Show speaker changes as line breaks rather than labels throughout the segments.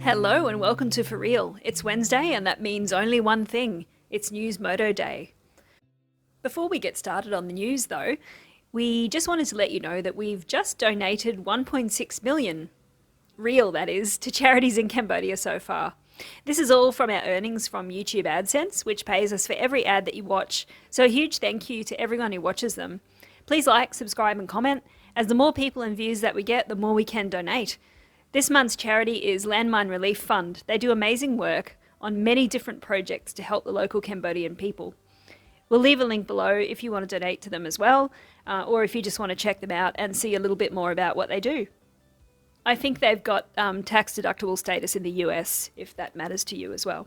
Hello and welcome to For Real. It's Wednesday and that means only one thing. It's News Moto Day. Before we get started on the news though, we just wanted to let you know that we've just donated 1.6 million, real that is, to charities in Cambodia so far. This is all from our earnings from YouTube AdSense, which pays us for every ad that you watch. So a huge thank you to everyone who watches them. Please like, subscribe and comment, as the more people and views that we get, the more we can donate. This month's charity is Landmine Relief Fund. They do amazing work on many different projects to help the local Cambodian people. We'll leave a link below if you want to donate to them as well, or if you just want to check them out and see a little bit more about what they do. I think they've got tax deductible status in the US, if that matters to you as well.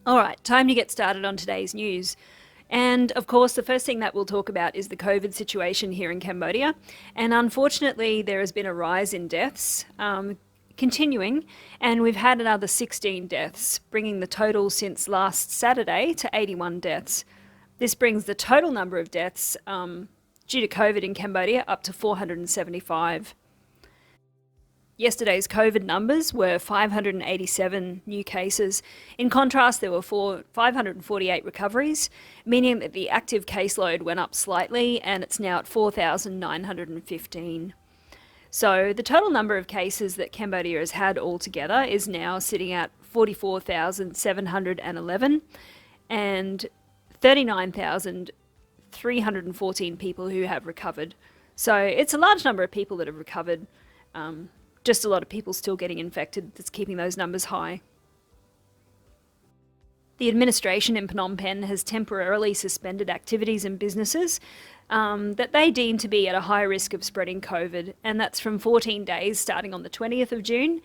All right, time to get started on today's news. And of course, the first thing that we'll talk about is the COVID situation here in Cambodia. And unfortunately, there has been a rise in deaths continuing, and we've had another 16 deaths, bringing the total since last Saturday to 81 deaths. This brings the total number of deaths due to COVID in Cambodia up to 475. Yesterday's COVID numbers were 587 new cases. In contrast, there were 548 recoveries, meaning that the active caseload went up slightly and it's now at 4,915. So the total number of cases that Cambodia has had altogether is now sitting at 44,711 and 39,314 people who have recovered. So it's a large number of people that have recovered. Just a lot of people still getting infected that's keeping those numbers high. The administration in Phnom Penh has temporarily suspended activities and businesses that they deem to be at a high risk of spreading COVID, and that's from 14 days starting on the 20th of June,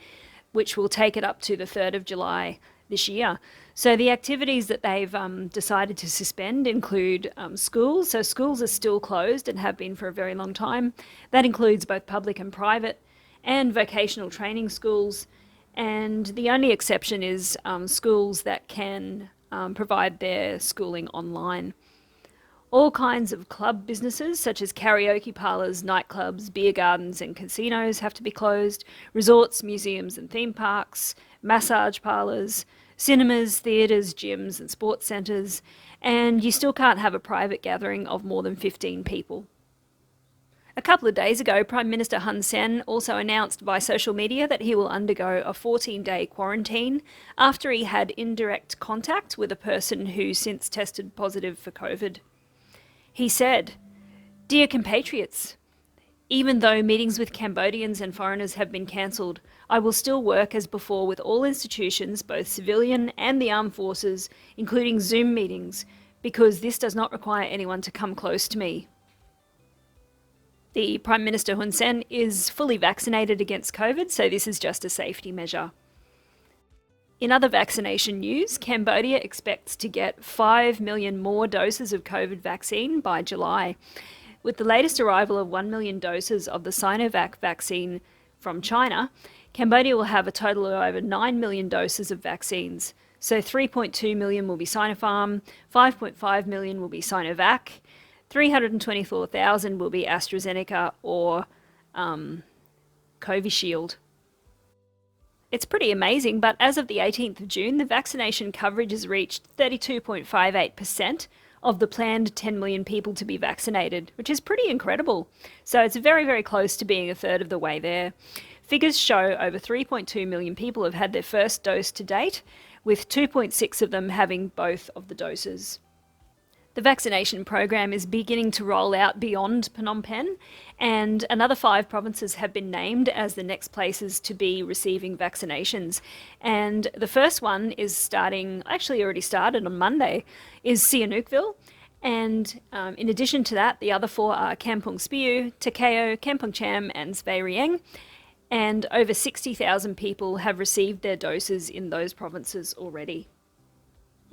which will take it up to the 3rd of July this year. So the activities that they've decided to suspend include schools. So schools are still closed and have been for a very long time. That includes both public and private, and vocational training schools, and the only exception is schools that can provide their schooling online. All kinds of club businesses such as karaoke parlours, nightclubs, beer gardens and casinos have to be closed, resorts, museums and theme parks, massage parlours, cinemas, theatres, gyms and sports centres, and you still can't have a private gathering of more than 15 people. A couple of days ago, Prime Minister Hun Sen also announced by social media that he will undergo a 14-day quarantine after he had indirect contact with a person who since tested positive for COVID. He said, "Dear compatriots, even though meetings with Cambodians and foreigners have been cancelled, I will still work as before with all institutions, both civilian and the armed forces, including Zoom meetings, because this does not require anyone to come close to me." The Prime Minister Hun Sen is fully vaccinated against COVID, so this is just a safety measure. In other vaccination news, Cambodia expects to get 5 million more doses of COVID vaccine by July. With the latest arrival of 1 million doses of the Sinovac vaccine from China, Cambodia will have a total of over 9 million doses of vaccines. So 3.2 million will be Sinopharm, 5.5 million will be Sinovac, 324,000 will be AstraZeneca or Covishield. It's pretty amazing, but as of the 18th of June, the vaccination coverage has reached 32.58% of the planned 10 million people to be vaccinated, which is pretty incredible. So it's very, very close to being a third of the way there. Figures show over 3.2 million people have had their first dose to date, with 2.6 of them having both of the doses. The vaccination program is beginning to roll out beyond Phnom Penh, and another 5 provinces have been named as the next places to be receiving vaccinations. And the first one is already started on Monday, is Sihanoukville. And in addition to that, the other 4 are Kampong Spiu, Takeo, Kampong Cham and Svay Rieng. And over 60,000 people have received their doses in those provinces already.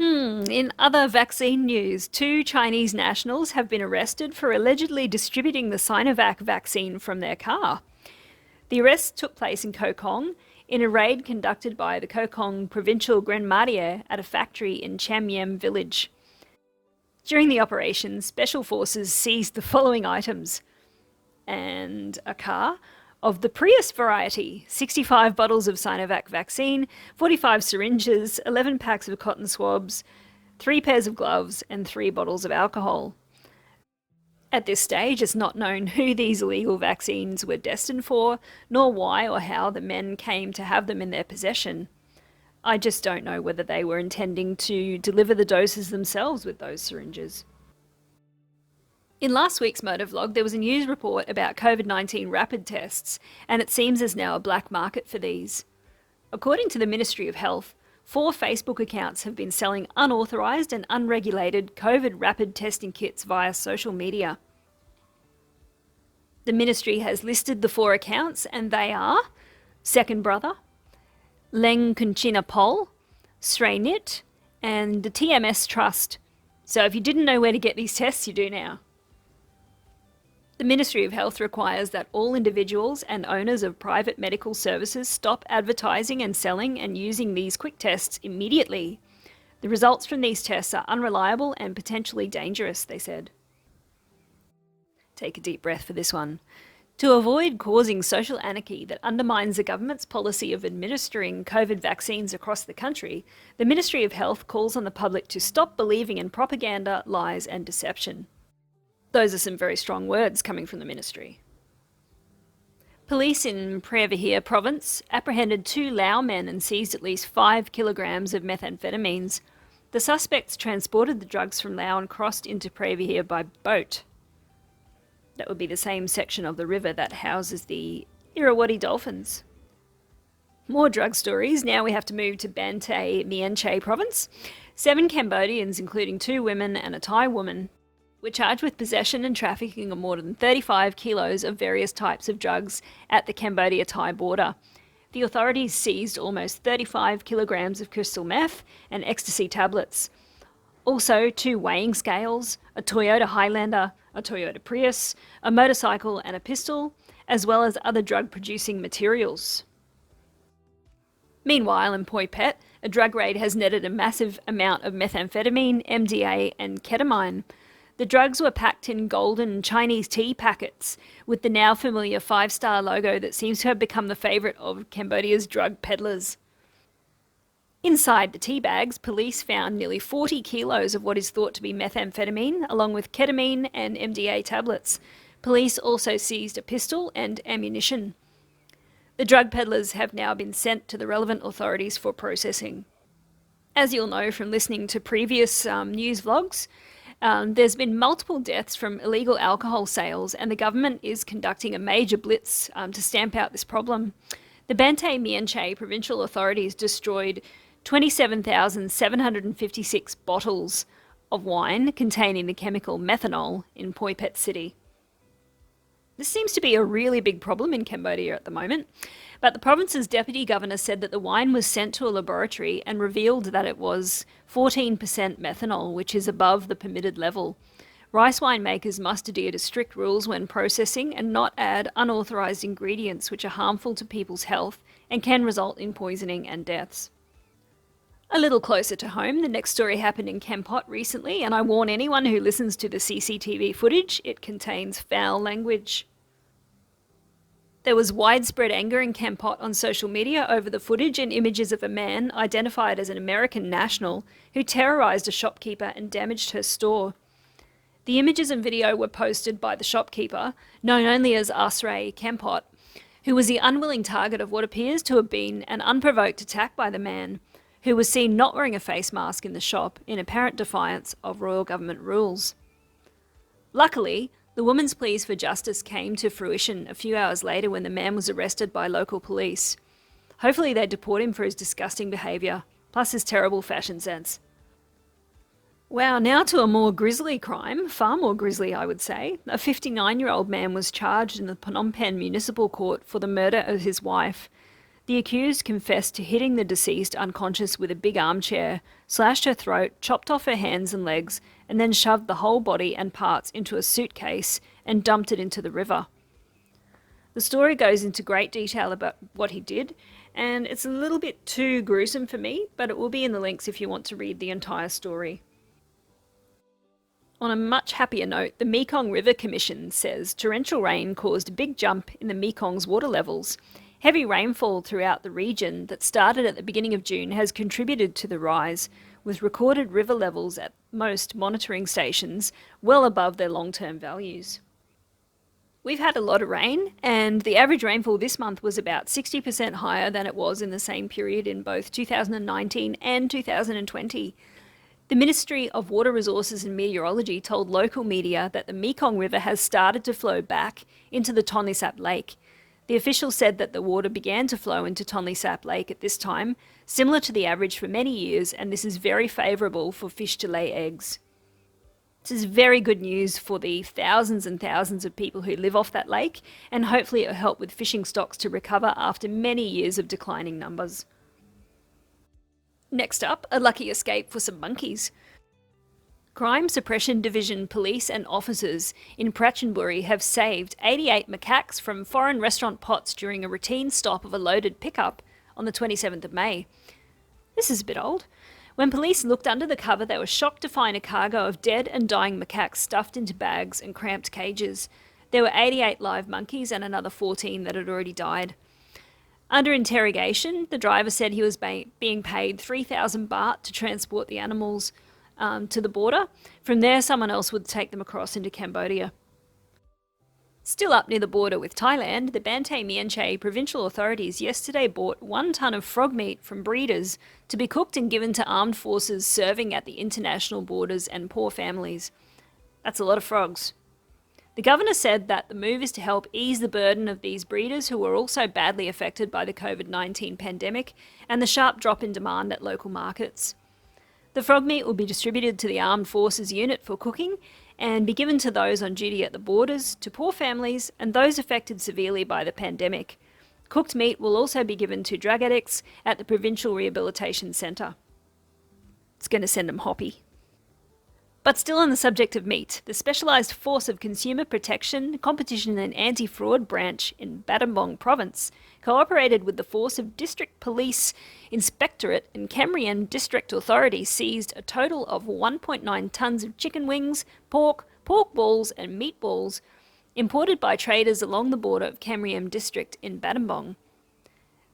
In other vaccine news, 2 Chinese nationals have been arrested for allegedly distributing the Sinovac vaccine from their car. The arrest took place in Koh Kong in a raid conducted by the Koh Kong Provincial Grenadier at a factory in Cham Yem village. During the operation, special forces seized the following items: and a car, of the Prius variety, 65 bottles of Sinovac vaccine, 45 syringes, 11 packs of cotton swabs, 3 pairs of gloves, and 3 bottles of alcohol. At this stage, it's not known who these illegal vaccines were destined for, nor why or how the men came to have them in their possession. I just don't know whether they were intending to deliver the doses themselves with those syringes. In last week's motor vlog, there was a news report about COVID-19 rapid tests, and it seems there's now a black market for these. According to the Ministry of Health, 4 Facebook accounts have been selling unauthorised and unregulated COVID rapid testing kits via social media. The ministry has listed the 4 accounts, and they are Second Brother, Leng Kunchina Pol, Sreynit, and the TMS Trust. So if you didn't know where to get these tests, you do now. The Ministry of Health requires that all individuals and owners of private medical services stop advertising and selling and using these quick tests immediately. The results from these tests are unreliable and potentially dangerous, they said. Take a deep breath for this one. To avoid causing social anarchy that undermines the government's policy of administering COVID vaccines across the country, the Ministry of Health calls on the public to stop believing in propaganda, lies and deception. Those are some very strong words coming from the ministry. Police in Preah province apprehended 2 Lao men and seized at least 5 kilograms of methamphetamines. The suspects transported the drugs from Lao and crossed into Preah by boat. That would be the same section of the river that houses the Irrawaddy dolphins. More drug stories. Now we have to move to Banteay Meanchey province. 7 Cambodians, including 2 women and a Thai woman, were charged with possession and trafficking of more than 35 kilos of various types of drugs at the Cambodia-Thai border. The authorities seized almost 35 kilograms of crystal meth and ecstasy tablets. Also 2 weighing scales, a Toyota Highlander, a Toyota Prius, a motorcycle and a pistol, as well as other drug-producing materials. Meanwhile, in Phoi Phet, a drug raid has netted a massive amount of methamphetamine, MDA and ketamine. The drugs were packed in golden Chinese tea packets with the now familiar 5-star logo that seems to have become the favourite of Cambodia's drug peddlers. Inside the tea bags, police found nearly 40 kilos of what is thought to be methamphetamine, along with ketamine and MDA tablets. Police also seized a pistol and ammunition. The drug peddlers have now been sent to the relevant authorities for processing. As you'll know from listening to previous news vlogs, there's been multiple deaths from illegal alcohol sales, and the government is conducting a major blitz to stamp out this problem. The Banteay Meanchey provincial authorities destroyed 27,756 bottles of wine containing the chemical methanol in Phoi Phet City. This seems to be a really big problem in Cambodia at the moment, but the province's deputy governor said that the wine was sent to a laboratory and revealed that it was 14% methanol, which is above the permitted level. Rice wine makers must adhere to strict rules when processing and not add unauthorised ingredients which are harmful to people's health and can result in poisoning and deaths. A little closer to home, the next story happened in Kampot recently, and I warn anyone who listens to the CCTV footage, it contains foul language. There was widespread anger in Kampot on social media over the footage and images of a man identified as an American national who terrorised a shopkeeper and damaged her store. The images and video were posted by the shopkeeper, known only as Asray Kampot, who was the unwilling target of what appears to have been an unprovoked attack by the man, who was seen not wearing a face mask in the shop in apparent defiance of royal government rules. Luckily, the woman's pleas for justice came to fruition a few hours later when the man was arrested by local police. Hopefully they deport him for his disgusting behaviour, plus his terrible fashion sense. Wow, now to a more grisly crime, far more grisly I would say. A 59-year-old man was charged in the Phnom Penh Municipal Court for the murder of his wife. The accused confessed to hitting the deceased unconscious with a big armchair, slashed her throat, chopped off her hands and legs, and then shoved the whole body and parts into a suitcase and dumped it into the river. The story goes into great detail about what he did, and it's a little bit too gruesome for me, but it will be in the links if you want to read the entire story. On a much happier note, the Mekong River Commission says torrential rain caused a big jump in the Mekong's water levels. Heavy rainfall throughout the region that started at the beginning of June has contributed to the rise, with recorded river levels at most monitoring stations well above their long-term values. We've had a lot of rain, and the average rainfall this month was about 60% higher than it was in the same period in both 2019 and 2020. The Ministry of Water Resources and Meteorology told local media that the Mekong River has started to flow back into the Tonysap Lake. The official said that the water began to flow into Tonysap Lake at this time, similar to the average for many years, and this is very favourable for fish to lay eggs. This is very good news for the thousands and thousands of people who live off that lake, and hopefully it will help with fishing stocks to recover after many years of declining numbers. Next up, a lucky escape for some monkeys. Crime Suppression Division police and officers in Pratt have saved 88 macaques from foreign restaurant pots during a routine stop of a loaded pickup on the 27th of May. This is a bit old. When police looked under the cover, they were shocked to find a cargo of dead and dying macaques stuffed into bags and cramped cages. There were 88 live monkeys and another 14 that had already died. Under interrogation, the driver said he was being paid 3,000 baht to transport the animals to the border. From there, someone else would take them across into Cambodia. Still up near the border with Thailand, the Banteay Meanchey provincial authorities yesterday bought 1 tonne of frog meat from breeders to be cooked and given to armed forces serving at the international borders and poor families. That's a lot of frogs. The governor said that the move is to help ease the burden of these breeders who were also badly affected by the COVID-19 pandemic and the sharp drop in demand at local markets. The frog meat will be distributed to the Armed Forces unit for cooking and be given to those on duty at the borders, to poor families and those affected severely by the pandemic. Cooked meat will also be given to drug addicts at the Provincial Rehabilitation Centre. It's going to send them hoppy. But still on the subject of meat, the Specialised Force of Consumer Protection, Competition and Anti-Fraud branch in Battambang Province cooperated with the Force of District Police Inspectorate and Siem Reap District Authority seized a total of 1.9 tonnes of chicken wings, pork balls and meatballs imported by traders along the border of Siem Reap District in Battambang.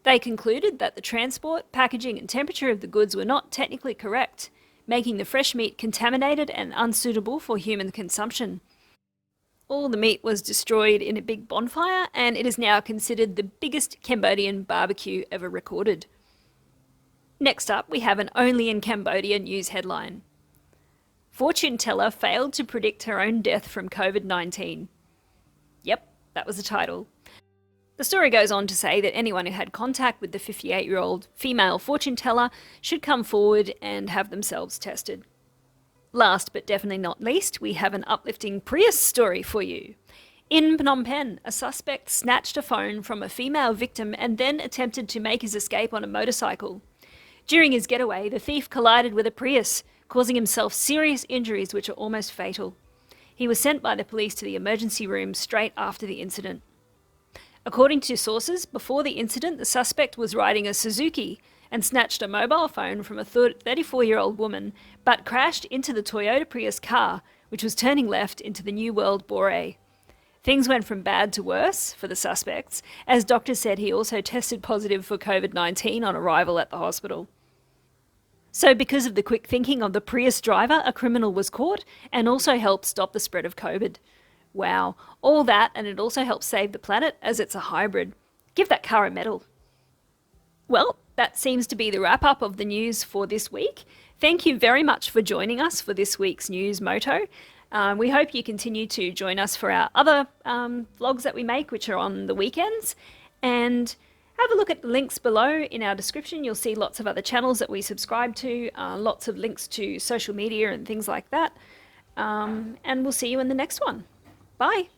They concluded that the transport, packaging and temperature of the goods were not technically correct, making the fresh meat contaminated and unsuitable for human consumption. All the meat was destroyed in a big bonfire, and it is now considered the biggest Cambodian barbecue ever recorded. Next up, we have an only in Cambodia news headline. Fortune teller failed to predict her own death from COVID-19. Yep, that was the title. The story goes on to say that anyone who had contact with the 58-year-old female fortune teller should come forward and have themselves tested. Last but definitely not least, we have an uplifting Prius story for you. In Phnom Penh, a suspect snatched a phone from a female victim and then attempted to make his escape on a motorcycle. During his getaway, the thief collided with a Prius, causing himself serious injuries which are almost fatal. He was sent by the police to the emergency room straight after the incident. According to sources, before the incident, the suspect was riding a Suzuki and snatched a mobile phone from a 34-year-old woman, but crashed into the Toyota Prius car, which was turning left into the New World Bore. Things went from bad to worse for the suspects, as doctors said he also tested positive for COVID-19 on arrival at the hospital. So because of the quick thinking of the Prius driver, a criminal was caught and also helped stop the spread of COVID. Wow, all that, and it also helps save the planet as it's a hybrid. Give that car a medal. Well, that seems to be the wrap-up of the news for this week. Thank you very much for joining us for this week's News Moto. We hope you continue to join us for our other vlogs that we make, which are on the weekends. And have a look at the links below in our description. You'll see lots of other channels that we subscribe to, lots of links to social media and things like that. And we'll see you in the next one. Bye.